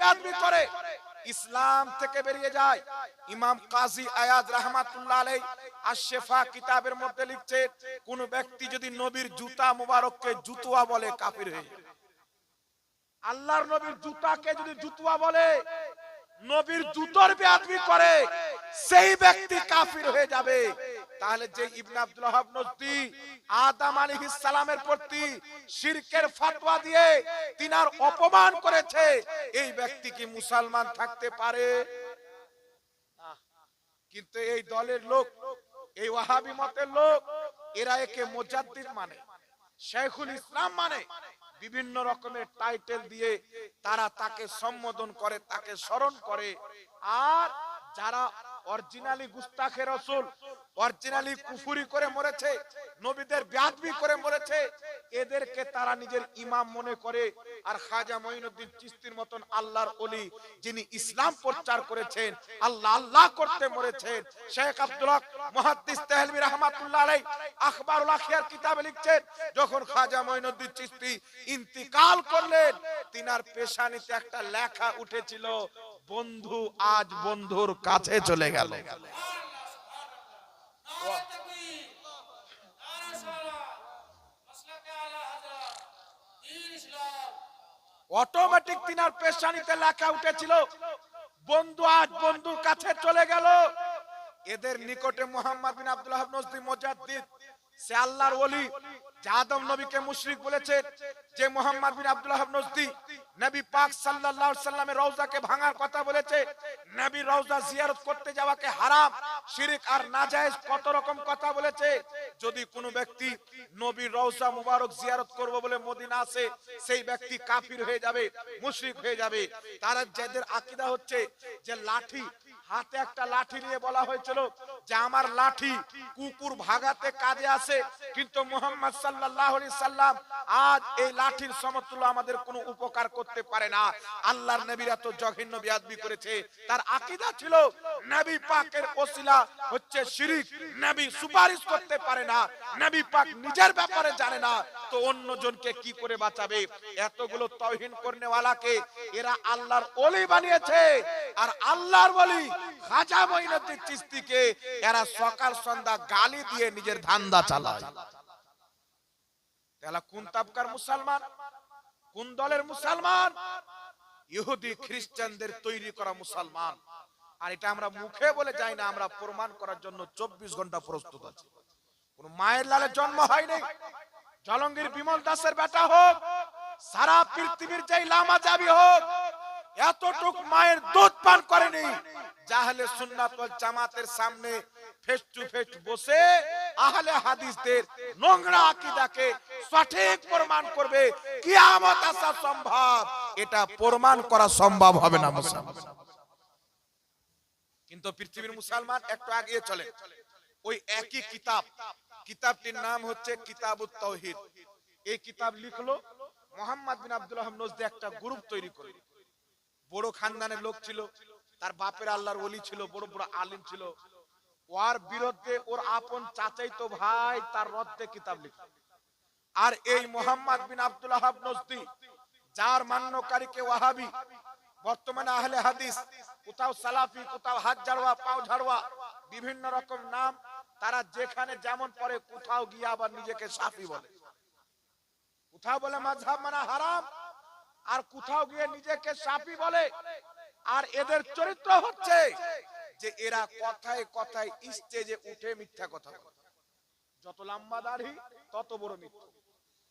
বেয়াদবি করে ইসলাম থেকে বেরিয়ে যায়। ইমাম কাজী আয়াজ রাহমাতুল্লাহ আলাইহি আশ-শিফা কিতাবের মধ্যে লিখছেন, কোন ব্যক্তি যদি নবীর জুতা মুবারককে জুতুয়া বলে কাফির হয়ে যাবে। আল্লাহর নবীর জুতাকে যদি জুতুয়া বলে, নবীর জুতোর বেয়াদবি করে, সেই ব্যক্তি কাফির হয়ে যাবে। তাহলে যে ইবনে আব্দুল ওয়াহাব নজদি আদম আলাইহিস সালামের প্রতি শিরকের ফতোয়া দিয়ে তিনার অপমান করেছে, এই ব্যক্তি কি মুসলমান থাকতে পারে? কিন্তু এই দলের লোক, এই ওয়াহাবি মতের লোক, এরা একে মুজাদ্দিদ মানে, শেখুল ইসলাম মানে, বিভিন্ন রকমের টাইটেল দিয়ে তারা তাকে সম্বোধন করে, তাকে স্মরণ করে। আর যারা অরিজিনালি গুস্তাখে রাসূল, অরিজিনালি কুফরি করে মরেছে, নবীদের বেয়াদবি করে মরেছে, এদেরকে তারা নিজের ইমাম মনে করে। আর খাজা মঈনুদ্দিন চিশতির মতন আল্লাহর ওলি, যিনি ইসলাম প্রচার করেছেন, আল্লাহ আল্লাহ করতে মরেছেন, শেখ আব্দুল হক মুহাদ্দিস দেহলভী রাহমাতুল্লাহ আলাইহি আখবারুল আখিয়ার কিতাবে লিখছেন, যখন খাজা মঈনুদ্দিন চিশতি ইন্তিকাল করলেন, তিনার পেশানিতে একটা লেখা উঠেছিল, বন্ধু আজ বন্ধুর কাছে চলে গেল। অটোমেটিক তিনার পেশানিতে লেখা উঠেছিল, বন্ধু আজ বন্ধুর কাছে চলে গেল। এদের নিকটে মুহাম্মদ বিন আব্দুল ওয়াহাব নজদি মুজাদ্দিদ, সে আল্লাহর ওলি, যে আদম নবীকে মুশরিক বলেছেন, যে মুহাম্মদ বিন আব্দুল ওয়াহাব নজদি নবী পাক সাল্লাল্লাহু আলাইহি সাল্লামের রওজাকে ভাঙার কথা বলেছে, নবীর রওজা জিয়ারত করতে যাওয়াকে হারাম, শিরক আর নাজায়েজ কত রকম কথা বলেছে। যদি কোনো ব্যক্তি নবীর রওজা মুবারক জিয়ারত করব বলে মদিনা আসে, সেই ব্যক্তি কাফির হয়ে যাবে, মুশরিক হয়ে যাবে। তারা যাদের আকীদা হচ্ছে যে লাঠি, হাতে একটা লাঠি নিয়ে বলা হয়েছিল যে আমার লাঠি কুকুর ভাগাতে কাজে আসে, কিন্তু মুহাম্মদ সাল্লাল্লাহু আলাইহি সাল্লাম আজ এই লাঠির সমতুল্য আমাদের কোনো উপকার করতে পারে না। আল্লাহর নবীরা তো জঘন্য বেয়াদবি করেছে। তার আকীদা ছিল নবী পাকের ওসিলা হচ্ছে শিরক, নবী সুপারিশ করতে পারে না, নবী পাক নিজের ব্যাপারে জানে না, তো অন্যজনকে কি করে বাঁচাবে? এতগুলো তাওহীন করনেওয়ালাকে এরা আল্লাহর ওলি বানিয়েছে। আর আল্লাহর ওলি খাজা মঈনুদ্দিন চিশতিকে এরা সকাল সন্ধ্যা গালি দিয়ে নিজের ধান্দা চালায়। তাহলে কোন তাবকার মুসলমান, কোন দলের মুসলমান? ইহুদি খ্রিস্টানদের তৈরি করা মুসলমান। আর এটা আমরা মুখে বলে যাই না, আমরা প্রমাণ করার জন্য 24 ঘন্টা প্রস্তুত আছি। কোন মায়ের লালে জন্ম হয়নি, জলঙ্গির বিমল দাসের বেটা হোক, সারা পৃথিবীর যেই লামা যাবি হোক, এতটুক মায়ের দুধ পান করেনি। জাহলে সুন্নাত ওয়াল জামাতের সামনে ফেস টু ফেস বসে আহলে হাদিসদের নোংরা আকীদাকে সঠিক প্রমাণ করবে, কিয়ামত আসা সম্ভব, এটা প্রমাণ করা সম্ভব হবে না মুসলমান। কিন্তু পৃথিবীর মুসলমান একটু এগিয়ে চলে, ওই একই কিতাব, কিতাবটির নাম হচ্ছে কিতাবুত তাওহীদ। এই কিতাব লিখলো মুহাম্মদ বিন আব্দুল ওয়াহাব নজদি, একটা গ্রুপ তৈরি করলো। বড় খানদানের লোক ছিল, তার বাপের আল্লাহর ওলি ছিল, বড় বড় আলিম ছিল। ওর বিরুদ্ধে ওর আপন চাচাইতো ভাই তার রদ্দে কিতাব লিখল। আর এই মুহাম্মদ বিন আব্দুল ওয়াহাব নজদি, যার মান্যকারীকে ওয়াহাবি, বর্তমানে আহলে হাদিস, কোথাও সালাফি, কোথাও হাত ঝাড়ুয়া, পাও ঝাড়ুয়া, বিভিন্ন রকম নাম, তারা যেখানে যেমন পড়ে, কোথাও গিয়ে আবার নিজেকে শাফি বলে, কোথাও বলে মাযহাব মানা হারাম, আর কোথাও গিয়ে নিজেকে শাফি বলে। আর এদের চরিত্র হচ্ছে যে এরা কথায় কথায় স্টেজে উঠে মিথ্যা কথা বলে, যত লম্বা দাড়ি তত বড় মিথ্যা।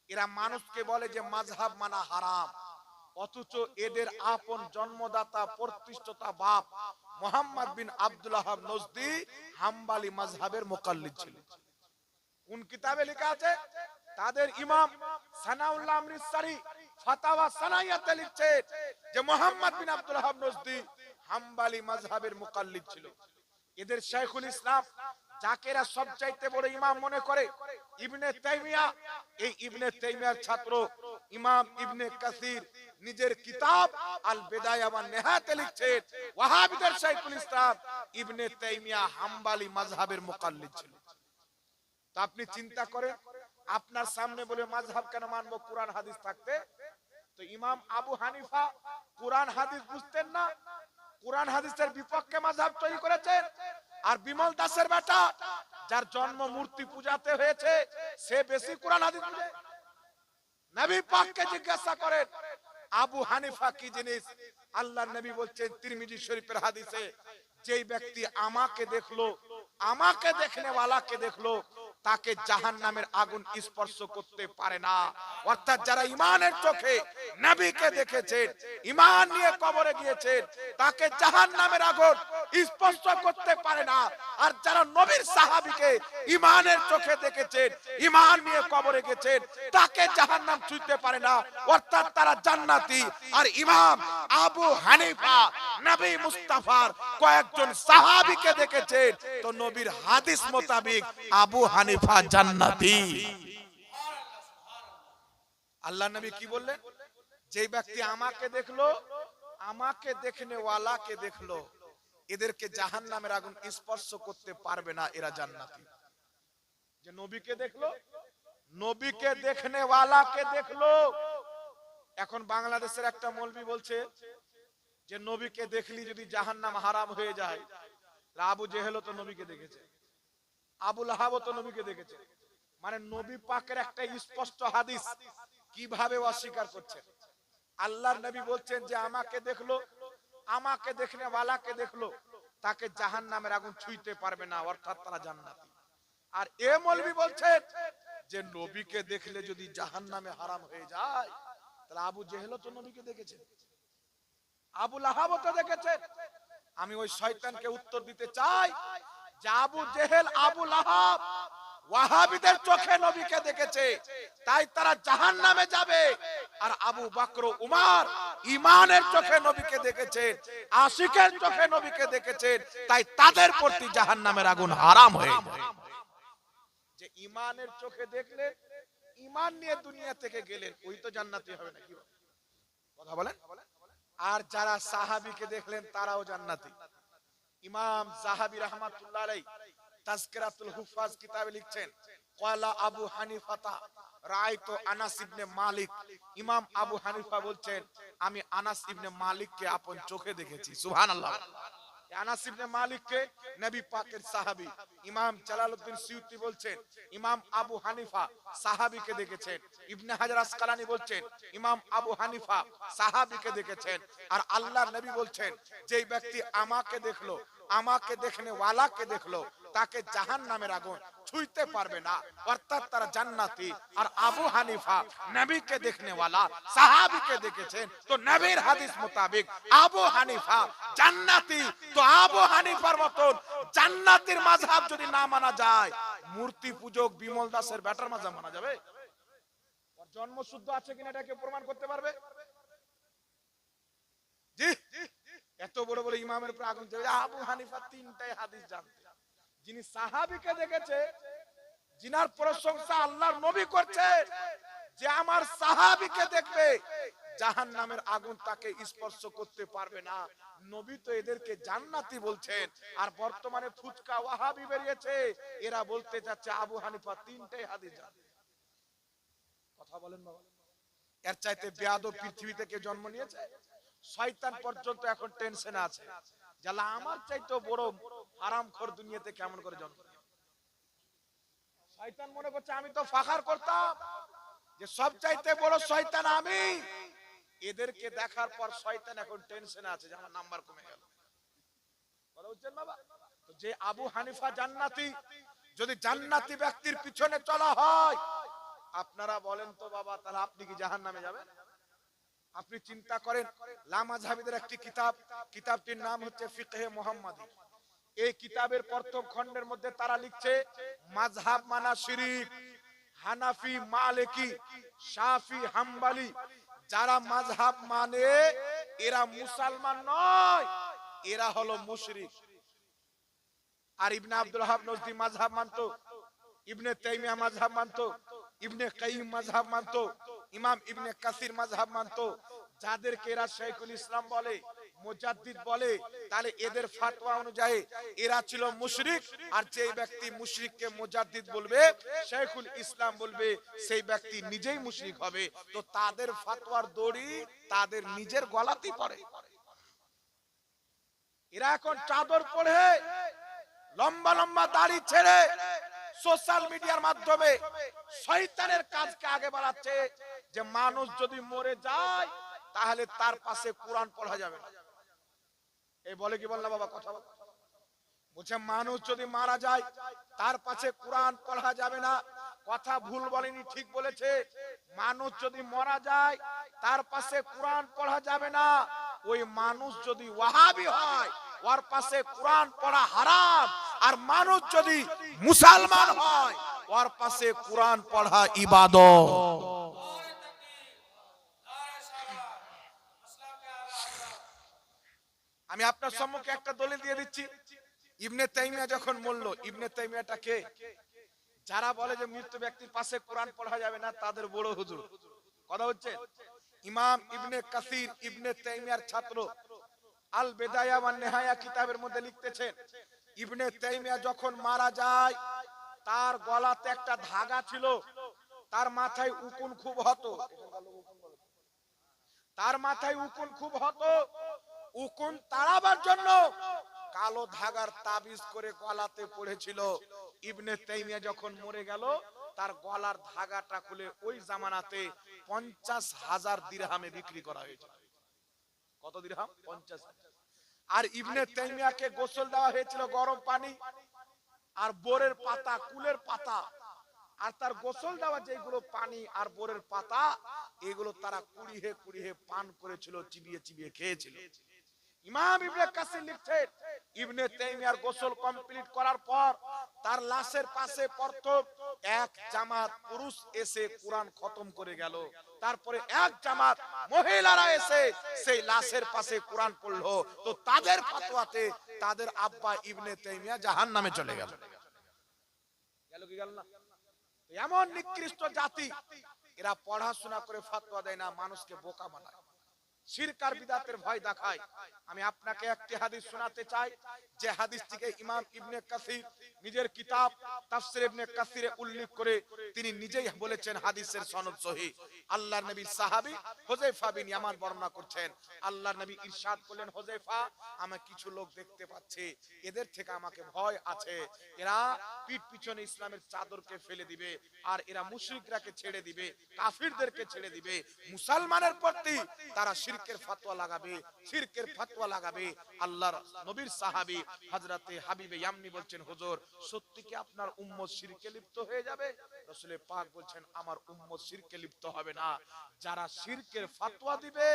এরা মানুষকে বলে যে মাযহাব মানা হারাম, অথচ এদের আপন জন্মদাতা প্রতিষ্ঠাতা বাপ মুহাম্মদ বিন আব্দুল ওয়াহাব নজদি হাম্বলি মাযহাবের মুকাল্লিদ ছিলেন। কোন কিতাবে লেখা আছে? তাদের ইমাম সানাউল্লাহ আমৃতসরি ফাতাওয়া সানাইয়াতে লিখছেন যে মুহাম্মদ বিন আব্দুল ওয়াহাব নজদি হাম্বলি মাযহাবের মুকাল্লিদ ছিল। এদের শাইখুল ইসলাম, যাকে এরা সবচাইতে বড় ইমাম মনে করে, ইবনে তাইমিয়া, এই ইবনে তাইমিয়ার ছাত্র ইমাম ইবনে কাসির নিজের কিতাব আল বিদায়া ওয়ান নিহায়াতে লিখছেন, ওয়াহাবিদের শাইখুল ইসলাম ইবনে তাইমিয়া হাম্বলি মাযহাবের মুকাল্লিদ ছিল। তো আপনি চিন্তা করেন, আপনার সামনে বলে মাযহাব কেন মানবো কোরআন হাদিস থাকতে? তো ইমাম আবু হানিফা কোরআন হাদিস বুঝতেন না, কোরআন হাদিসের বিপক্ষে মাযহাব তৈরি করেছেন। আর বিমল দাসের বেটা যার জন্ম মূর্তি পূজাতে হয়েছে সে বেশি কোরআন হাদিস বুঝে। নবী পাককে জিজ্ঞাসা করেন আবু হানিফা কি জিনিস? আল্লাহর নবী বলছেন তিরমিজি শরীফের হাদিসে, যেই ব্যক্তি আমাকে দেখলো, আমাকে দেখনে ওয়ালাকে দেখলো, তাকে জাহান্নামের আগুন স্পর্শ করতে পারে না। অর্থাৎ যারা ঈমানের চোখে নবীকে দেখেছেন, ঈমান নিয়ে কবরে গিয়েছেন, তাকে জাহান্নামের আগুন স্পর্শ করতে পারে না। আর যারা নবীর সাহাবীকে ঈমানের চোখে দেখেছেন, ঈমান নিয়ে কবরে গেছেন, তাকে জাহান্নাম ছুঁতে পারে না। অর্থাৎ তারা জান্নাতি। আর ইমাম আবু হানিফা নবী মুস্তাফার কয়েকজন সাহাবীকে দেখেছেন, তো নবীর হাদিস মোতাবেক আবু হানিফা জান্নাতি। আল্লাহ নবী কি বললেন? যেই ব্যক্তি আমাকে দেখলো, আমাকে দেখনে ওয়ালাকে দেখলো, এদেরকে জাহান্নামের আগুন স্পর্শ করতে পারবে না, এরা জান্নাতি। যে নবীকে দেখলো, নবীকে দেখনে ওয়ালাকে দেখলো। এখন বাংলাদেশের একটা মৌলবি বলছে যে নবীকে দেখলি যদি জাহান্নাম হারাম হয়ে যায়। আবু জেহেলও তো নবীকে দেখেছে, আবু লাহাবও তো নবীকে দেখেছে। মানে নবী পাকের একটা স্পষ্ট হাদিস কিভাবে অস্বীকার করছেন? আল্লাহর নবী বলছেন যে আমাকে দেখলো, আমাকে দেখনে ওয়ালাকে দেখলো, তাকে জাহান্নামের আগুন ছুঁইতে পারবে না, অর্থাৎ তারা জান্নাতি। আর এ মৌলবি বলছেন যে নবীকে দেখলে যদি জাহান্নামে হারাম হয়ে যায়, তাহলে আবু জেহেলও তো নবীকে দেখেছে, আবু লাহাবও তো দেখেছে। আমি ওই শয়তানকে উত্তর দিতে চাই যে আবু জেহেল, আবু লাহাব ওয়াহাবিদের চোখে নবীকে দেখেছে, তাই তারা জাহান্নামে যাবে। আর আবু বকর উমর ঈমানের চোখে নবীকে দেখেছেন, আশিকের চোখে নবীকে দেখেছেন, তাই তাদের প্রতি জাহান্নামের আগুন হারাম হয়ে যায়। যে ঈমানের চোখে দেখলে, ঈমান নিয়ে দুনিয়া থেকে গেলেন, ওই তো জান্নাতি হবে নাকি? কথা বলেন। আর যারা সাহাবীকে দেখলেন তারাও জান্নাতি। ইমাম যাহাবী রাহমাতুল্লাহ আলাইহি তাযকিরাতুল হুফাজ কিতাবে লিখছেন, ক্বালা আবু হানিফা রাআইতু আনাস ইবনে মালিক। ইমাম আবু হানিফা বলছেন আমি আনাস ইবনে মালিককে আপন চোখে দেখেছি। সুবহানাল্লাহ। আনাস ইবনে মালিককে নবী পাকের সাহাবী। ইমাম জালালউদ্দিন সিয়ুতি বলছেন ইমাম আবু হানিফা সাহাবীকে দেখেছেন। ইবনে হাজার আসকালানী বলছেন ইমাম আবু হানিফা সাহাবীকে দেখেছেন। আর আল্লাহর নবী বলছেন যেই ব্যক্তি আমাকে দেখলো, আমাকে দেখনে ওয়ালাকে দেখলো, তাকে জাহান্নামের আগুন ছুঁইতে পারবে না, অর্থাৎ তারা জান্নাতি। আর আবু হানিফা নবীকে দেখনে ওয়ালা সাহাবীকে দেখেছেন, তো নবীর হাদিস মোতাবেক আবু হানিফা জান্নাতি। তো আবু হানিফার মতন জান্নাতের মাযহাব যদি না মানা যায়, মূর্তি পূজক বিমল দাসের বেটার মাযহাব মানা যাবে? ওর জন্ম শুদ্ধ আছে কিনা এটাকে প্রমাণ করতে পারবে? জি, এত বড় বড় ইমামের উপর আগুন জ্বলে। আবু হানিফা তিনটাই হাদিস জানতেন। যিনি সাহাবীকে দেখেছে, যিনার প্রশংসা আল্লাহর নবী করছে যে আমার সাহাবীকে দেখবে জাহান্নামের আগুন তাকে স্পর্শ করতে পারবে না, নবী তো এদেরকে জান্নাতি বলছেন। আর বর্তমানে ফুচকা ওয়াহাবি বেরিয়েছে, এরা বলতে যাচ্ছে আবু হানিফা তিনটাই হাদিস জানতেন। কথা বলেন বাবা, এর চাইতে বেয়াদব পৃথিবীতে কে জন্ম নিয়েছে? শয়তান পর্যন্ত এখন টেনশনে আছে, যারা আমার চাইতে বড় হারামখোর দুনিয়াতে কেমন করে জন্ম নিল। শয়তান মনে করছে আমি তো ফাখার করতাম যে সব চাইতে বড় শয়তান আমি। এদেরকে দেখার পর শয়তান এখন টেনশনে আছে যে আমার নাম্বার কমে গেল। কথা বুঝছেন বাবা? তো যে আবু হানিফা জান্নাতি, যদি জান্নাতি ব্যক্তির পিছনে চলা হয়, আপনারা বলেন তো বাবা, তাহলে আপনি কি জাহান্নামে যাবেন? আপনি চিন্তা করেন, লামাযহাবীদের একটি কিতাব, কিতাবটির নাম হচ্ছে ফিকহে মুহাম্মাদি। এই কিতাবের প্রথম খণ্ডের মধ্যে তারা লিখছে মাযহাব মানা শিরক। হানাফি, মালিকি, শাফি, হাম্বলি যারা মাযহাব মানে এরা মুসলমান নয়, এরা হলো মুশরিক। আর ইবনে আব্দুল ওয়াহাব নজদি মাযহাব মানতো, ইবনে তাইমিয়া মাযহাব মানতো, ইবনে কাইয়িম মাযহাব মানতো, ইমাম ইবনে কাসির মাযহাব মানতো। যাদেরকে এরা শাইখুল ইসলাম বলে, মুজাদ্দিদ বলে, তাহলে এদের ফতোয়া অনুযায়ী এরা ছিল মুশরিক, আর যে ব্যক্তি মুশরিককে মুজাদ্দিদ বলবে, শাইখুল ইসলাম বলবে, সেই ব্যক্তি নিজেই মুশরিক হবে। তো তাদের ফতোয়ার দড়ি তাদের নিজের গলাতেই পড়ে। এরা এখন চাদর পরে লম্বা লম্বা দাড়ি ছেড়ে সোশ্যাল মিডিয়ার মাধ্যমে শয়তানের কাজকে আগে বাড়াচ্ছে, যে মানুষ যদি মরে যায় তাহলে তার পাশে কোরআন পড়া যাবে না। এই বলে কি বল না বাবা, কথা বল। বলছে মানুষ যদি মারা যায় তার পাশে কোরআন পড়া যাবে না। কথা ভুল বলেনি, ঠিক বলেছে। মানুষ যদি মারা যায় তার পাশে কোরআন পড়া যাবে না। ওই মানুষ যদি ওয়াহাবি হয় ওর পাশে কোরআন পড়া হারাম, আর মানুষ যদি মুসলমান হয় ওর পাশে কোরআন পড়া ইবাদত। আমি আপনার সম্মুখে একটা দলিল দিয়ে দিচ্ছি। ইবনে তাইমিয়া যখন বলল, ইবনে তাইমিয়াটা কে? যারা বলে যে মৃত ব্যক্তির পাশে কোরআন পড়া যাবে না তাদের বড় হুজুর। কথা হচ্ছে, ইমাম ইবনে কাসির ইবনে তাইমিয়ার ছাত্র আল বিদায়া ওয়ান নিহায়া কিতাবের মধ্যে লিখতেছেন, ইবনে তাইমিয়া যখন মারা যায় তার গলাতে একটা ধাগা ছিল, তার মাথায় উকুন খুব হতো, তার মাথায় উকুন খুব হতো। উকুন তাড়াবার জন্য কালো ধাগার তাবিজ করে গলাতে পড়েছিল। ইবনে তাইমিয়া যখন মরে গেল তার গলার ধাগাটা খুলে ওই জামানাতে 50,000 দিরহামে বিক্রি করা হয়েছিল। কত দিরহাম? 50,000। আর ইবনে তাইমিয়াকে গোসল দেওয়া হয়েছিল গরম পানি আর বোরের পাতা, কুলের পাতা। আর তার গোসল দেওয়া যেগুলো পানি আর বোরের পাতা, এগুলো তারা কুড়িয়ে কুড়িয়ে পান করেছিল, চিবিয়ে চিবিয়ে খেয়েছিল। ইমাম ইবনে কাসির লিখছেন, ইবনে তাইমিয়ার গোসল কমপ্লিট করার পর তার লাশের পাশে প্রথম এক জামাত পুরুষ এসে কোরআন খতম করে গেল। তারপরে এক জামাত মহিলারা এসে সেই লাশের পাশে কোরআন পড়লো। তো তাদের ফতোয়াতে তাদের আব্বা ইবনে তাইমিয়া জাহান্নামে চলে গেল। গেল কি গেল না? এমন নিকৃষ্ট জাতি, এরা পড়াশোনা করে ফতোয়া দেয় না, মানুষকে বোকা বানায়, শিরক আর বিদআতের ভয় দেখায়। আমি আপনাকে একটি হাদিস শোনাতে চাই, যে হাদিসটিকে ইমাম ইবনে কাসির নিজের কিতাব তাফসীর ইবনে কাসিরে উল্লেখ করে তিনি নিজেই বলেছেন হাদিসের সনদ সহিহ। আল্লাহর নবী সাহাবী হুযায়ফা বিন ইয়ামান বর্ণনা করছেন, আল্লাহর নবী ইরশাদ করলেন, হুযায়ফা, আমি কিছু লোক দেখতে পাচ্ছি, এদের থেকে আমাকে ভয় আছে। এরা পিঠ পিছনে ইসলামের চাদরকে ফেলে দিবে, আর এরা মুশরিকরাকে ছেড়ে দিবে, কাফিরদেরকে ছেড়ে দিবে, মুসলমানের প্রতি তারা শিরকের ফতোয়া লাগাবে, শিরকের ফতোয়া লাগাবে। আল্লাহর নবীর সাহাবী হযরতে হাবিবে ইয়ামনি বলছেন, হুজুর, সত্যি কি আপনার উম্মত শিরকে লিপ্ত হয়ে যাবে? রাসূল পাক বলছেন, আমার উম্মত শিরকে লিপ্ত হবে না। যারা শিরকের ফতোয়া দিবে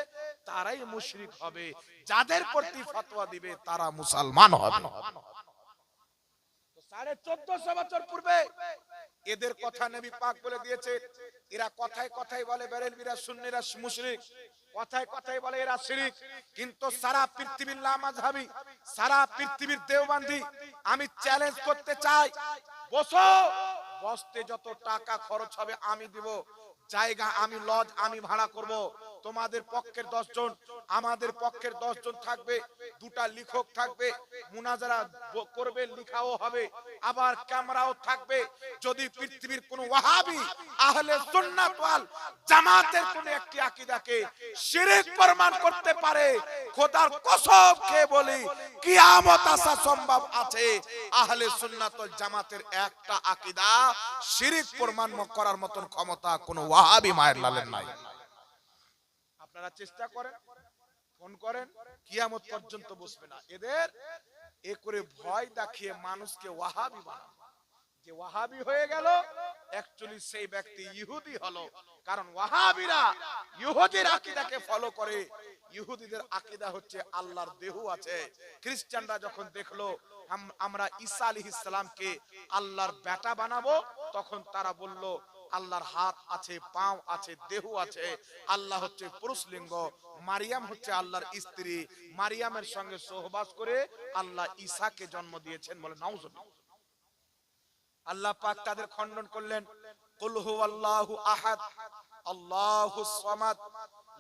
তারাই মুশরিক হবে, যাদের প্রতি ফতোয়া দিবে তারা মুসলমান হবে। 1450 বছর পূর্বে এদের কথা নবী পাক বলে দিয়েছে। এরা কথায় কথায় বলে বেরেলভিরা সুন্নিরা মুশরিক, কথায় কথায় বলে এরা শিরিক, কিন্তু সারা পৃথিবীর লামাযহাবী, সারা পৃথিবীর দেওবন্দি আমি চ্যালেঞ্জ করতে চাই, বসো, বসতে যত টাকা খরচ হবে আমি দিব, জায়গা আমি লজ আমি ভাড়া করব, তোমাদের পক্ষের 10 জন আমাদের পক্ষের 10 জন থাকবে, দুটা লেখক থাকবে, মুনাজারা করবে, লেখাও হবে, আবার ক্যামেরাও থাকবে। যদি পৃথিবীর কোন ওয়াহাবি আহলে সুন্নাত ওয়াল জামাতের কোন একটি আকীদাকে শিরক প্রমাণ করতে পারে, খোদার কসম খেয়ে বলি কিয়ামত আসা সম্ভব আছে। আহলে সুন্নাত ওয়াল জামাতের একটা আকীদা শিরক প্রমাণ করার মতন ক্ষমতা কোন ওয়াহাবি মায়ের লালের নাই। আপনারা চেষ্টা করেন, ফোন করেন, কিয়ামত পর্যন্ত বসবে না। এদের এ করে ভয় দেখিয়ে মানুষকে ওয়াহাবি বানানো, যে ওয়াহাবি হয়ে গেল অ্যাকচুয়ালি সেই ব্যক্তি ইহুদি হলো। কারণ ওয়াহাবিরা ইহুদির আকীদাকে ফলো করে। ইহুদিদের আকীদা হচ্ছে আল্লাহর দেহ আছে। খ্রিস্টানরা যখন দেখলো আমরা ঈসা আলাইহিস সালামকে আল্লাহর বেটা বানাবো, তখন তারা বলল আল্লাহর হাত আছে, পাও আছে, দেহ আছে, আল্লাহ হচ্ছে পুরুষ লিঙ্গ, মারিয়াম হচ্ছে আল্লাহর স্ত্রী, মারিয়ামের সঙ্গে সহবাস করে আল্লাহ ঈসাকে জন্ম দিয়েছেন, বলে নাউজুবিল্লাহ। আল্লাহ পাক তাদের খণ্ডন করলেন, কুল হুয়াল্লাহু আহাদ আল্লাহুস সামাদ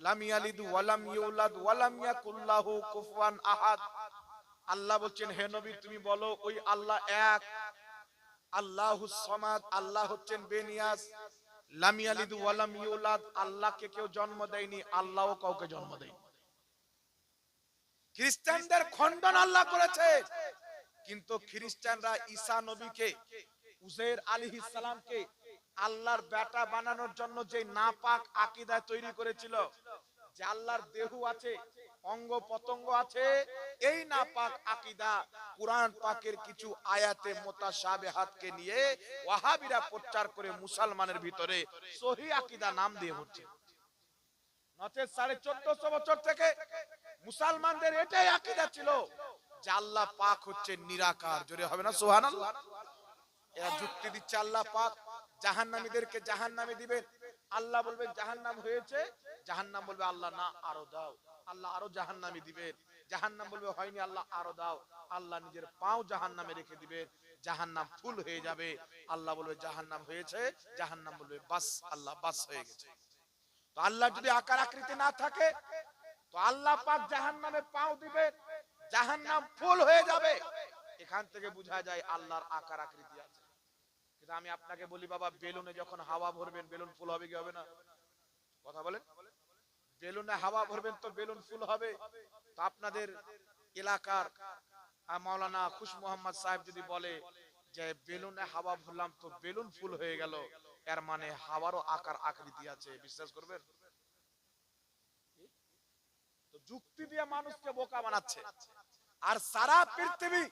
লাম ইয়ালিদ ওয়া লাম ইউলাদ ওয়া লাম ইয়াকুল লাহু কুফুয়ান আহাদ। আল্লাহ বলছেন হে নবী তুমি বলো ওই আল্লাহ এক, আল্লাহুস সামাদ, আল্লাহ হচ্ছেন বেনিয়াজ। লাম ইয়ালিদ ওয়া লাম ইউলাদ, আল্লাহকে কেউ জন্ম দেয়নি, আল্লাহও কাউকে জন্ম দেয়নি। খ্রিস্টানদের খণ্ডন আল্লাহ করেছে, কিন্তু খ্রিস্টানরা ঈসা নবীকে, উযাইর আলাইহিস সালামকে আল্লাহর বেটা বানানোর জন্য যে নাপাক আকীদা তৈরি করেছিল, যে আল্লাহর দেহ আছে, অঙ্গ পতঙ্গ আছে, এই নাপাক আকীদা কুরআন পাকের কিছু আয়াতে মুতাশাবিহাতকে নিয়ে ওয়াহাবিরা প্রচার করে মুসলমানের ভিতরে সহিহ আকীদা নাম দিয়ে হচ্ছে। নচে 1450 বছর থেকে মুসলমানদের এটাই আকীদা ছিল যে আল্লাহ পাক হচ্ছে নিরাকার। জোরে হবে না সুবহানাল্লাহ? এরা যুক্তি দিচ্ছে আল্লাহ পাক জাহান্নামীদেরকে জাহান্নামে দিবেন, আল্লাহ বলবেন জাহান্নাম হয়েছে, জাহান্নাম বলবে আল্লাহ না আরো দাও, আল্লাহ আরো জাহান্নামে দিবেন। জাহান্নাম বলবে হয়নি, আল্লাহ আরো দাও, আল্লাহ নিজের পাও জাহান্নামে রেখে দিবেন, জাহান্নাম ফুল হয়ে যাবে। আল্লাহ বলবে জাহান্নাম হয়েছে, জাহান্নাম বলবে বাস, আল্লাহ বাস হয়ে গেছে। তো আল্লাহ যদি আকার আকৃতি না থাকে তো আল্লাহ পাক জাহান্নামে পাও দিবে, জাহান্নাম ফুল হয়ে যাবে। এখান থেকে বোঝা যায় আল্লাহর আকার আকৃতি আছে। কিন্তু আমি আপনাকে বলি বাবা, বেলুনে যখন হাওয়া ভরবেন বেলুন ফুল হবে কি হবে না? কথা বলেন। বেলুনে হাওয়া ভরবেন তো বেলুন ফুল হবে। তো আপনাদের এলাকার মাওলানা খুশ মোহাম্মদ সাহেব যদি বলে যে বেলুনে হাওয়া ভরলাম তো বেলুন ফুল হয়ে গেল, এর মানে হাওয়ারও আকার আকৃতি আছে, বিশ্বাস করবেন? তো যুক্তি দিয়ে মানুষকে বোকা বানাচ্ছে। আর সারা পৃথিবী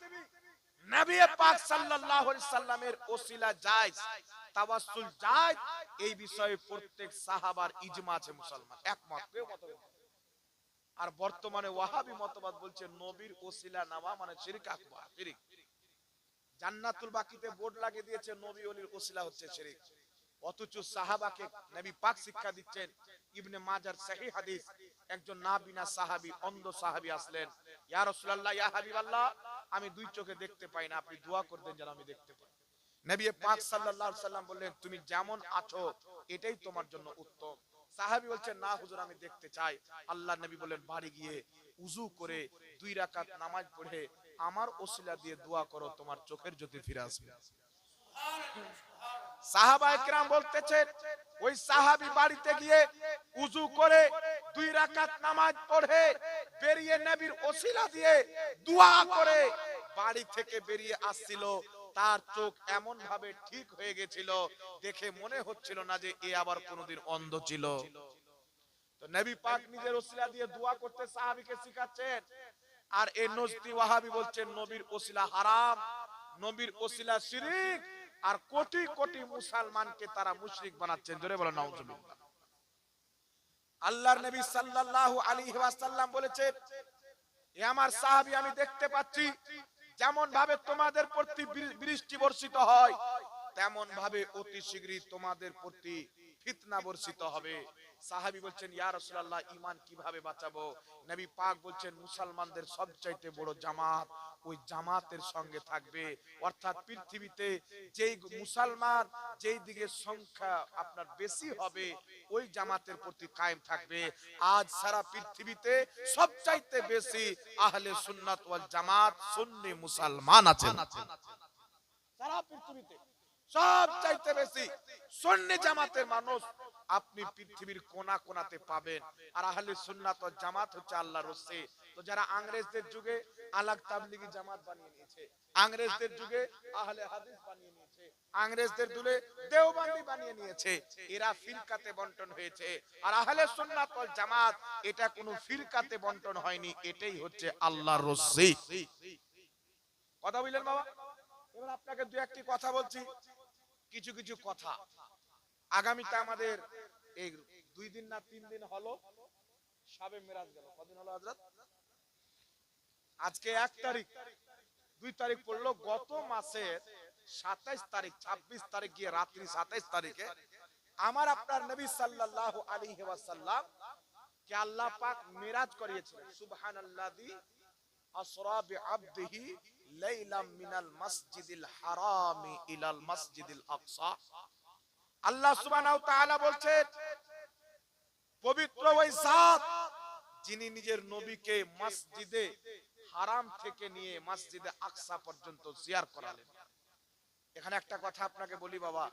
নবী পাক সাল্লাল্লাহু আলাইহি সাল্লামের ওসিলা জায়েজ, তাওয়াসসুল জায়েজ, এই বিষয়ে প্রত্যেক সাহাবার ইজমা আছে, মুসলমান একমত, কেউ মতভেদ নেই। আর বর্তমানে ওয়াহাবি মতবাদ বলছে নবীর ওসিলা নেওয়া মানে শিরক আকবার, শিরক। জান্নাতুল বাকিতে বোর্ড লাগিয়ে দিয়েছে নবী ওলির ওসিলা হচ্ছে শিরক, অথচ সাহাবাকে নবী পাক শিক্ষা দিচ্ছেন। ইবনে মাজার সহিহ হাদিস, একজন নাবিনা সাহাবী, অন্ধ সাহাবী আসলেন, ইয়া রাসূলুল্লাহ, ইয়া হাবিবাল্লাহ, আমি দুই চোখে দেখতে পাই না, আপনি দোয়া করে দেন যেন আমি দেখতে পাই। নবী পাক সাল্লাল্লাহু আলাইহি সাল্লাম বললেন তুমি যেমন আছো এটাই তোমার জন্য উত্তম। সাহাবী বলছেন না হুজুর আমি দেখতে চাই। আল্লাহর নবী বললেন বাড়ি গিয়ে উযু করে 2 রাকাত নামাজ পড়ে আমার ওসিলা দিয়ে দোয়া করো, তোমার চোখের জ্যোতি ফিরে আসবে। সাহাবায়ে কেরাম বলতেছেন ওই সাহাবী বাড়িতে গিয়ে উযু করে 2 রাকাত নামাজ পড়ে বেরিয়ে নবীর ওসিলা দিয়ে দোয়া করে বাড়ি থেকে বেরিয়ে আসছিল, তার চোখ এমন ভাবে ঠিক হয়ে গেছিল দেখে মনে হচ্ছিল না যে এ আবার কোনোদিন অন্ধ ছিল। তো নবী পাক নিজের ওসিলা দিয়ে দোয়া করতে সাহাবীকে শিখাচ্ছেন। আর এই নজদি ওয়াহাবী বলছেন নবীর ওসিলা হারাম, নবীর ওসিলা শিরক, আর কোটি কোটি মুসলমানকে তারা মুশরিক বানাচ্ছেন। জোরে বলেন নাউজুবিল্লাহ। আল্লাহর নবী সাল্লাল্লাহু আলাইহি ওয়াসাল্লাম বলেছেন এ আমার সাহাবী আমি দেখতে পাচ্ছি যেমন ভাবে তোমাদের প্রতি বৃষ্টি বর্ষিত হয় তেমন ভাবে অতি শীঘ্রই তোমাদের প্রতি ফিতনা বর্ষিত হবে। সাহাবী বলছেন ইয়া রাসূলুল্লাহ ঈমান কিভাবে বাঁচাবো? নবী পাক বলছেন মুসলমানদের সবচাইতে বড় জামাত ওই জামাতের সঙ্গে থাকবে, অর্থাৎ পৃথিবীতে যেই মুসলমান যেই দিকে সংখ্যা আপনার বেশি হবে ওই জামাতের প্রতি কায়েম থাকবে। আজ সারা পৃথিবীতে সবচাইতে বেশি আহলে সুন্নাত ওয়াল জামাত সুন্নি মুসলমান আছেন। সারা পৃথিবীতে সবচাইতে বেশি সুন্নি জামাতের মানুষ আপনি পৃথিবীর কোনা কোনাতে পাবেন। আর আহলে সুন্নাত ওয়াল জামাত হচ্ছে আল্লাহর রসে। তো যারা ইংরেজদের যুগে আলাগ তাবলিগি জামাত বানিয়ে নিয়েছে, ইংরেজদের যুগে আহলে হাদিস বানিয়ে নিয়েছে, ইংরেজদের যুগে দেওবন্দি বানিয়ে নিয়েছে, এরা ফিরকাতে বন্টন হয়েছে। আর আহলে সুন্নাত ওয়াল জামাত এটা কোনো ফিরকাতে বন্টন হয়নি, এটাই হচ্ছে আল্লাহর রসে। কথা বুঝলেন বাবা? এবার আপনাকে দুই একটি কথা বলছি, কিছু কিছু কথা। আগামীতে আমাদের এই 2 দিন না 3 দিন হলো শাবে মিরাজ গেল। কদিন হলো হযরত? আজকে 1 তারিখ, 2 তারিখ পড়লো। গত মাসের 27 তারিখ 26 তারিখ গিয়ে রাত্রি 27 তারিখে আমার আপনার নবী সাল্লাল্লাহু আলাইহি ওয়াসাল্লাম কে আল্লাহ পাক মিরাজ করিয়েছিলেন। সুবহানাল্লাযী আসরা বিআবদিহি লাইলাম মিনাল মাসজিদিল হারামি ইলাল মাসজিদিল আকসা। আল্লাহ সুবহানাহু ওয়া তাআলা বলছেন পবিত্র ওই জাত যিনি নিজের নবীকে মসজিদে হারাম থেকে নিয়ে মসজিদে আকসা পর্যন্ত জিয়ার করালেন। এখানে একটা কথা আপনাকে বলি বাবা,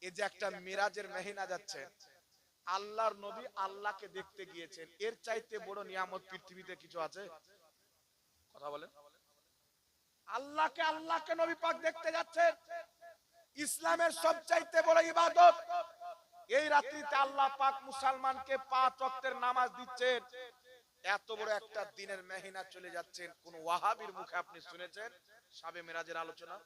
এই যে একটা মিরাজের মেহিনা যাচ্ছে, আল্লাহর নবী আল্লাহকে দেখতে গিয়েছেন, এর চাইতে বড় নিয়ামত পৃথিবীতে কিছু আছে? কথা বলেন। আল্লাহকে নবী পাক দেখতে যাচ্ছেন, ইসলামের সবচাইতে বড় ইবাদত। এই রাত্রিতে আল্লাহ পাক মুসলমানকে 5 ওয়াক্তের নামাজ দিচ্ছেন। এত বড় একটা দিনের মেহিনা চলে যাচ্ছেন, কোন ওয়াহাবির মুখে আপনি শুনেছেন শাবে মিরাজের আলোচনা?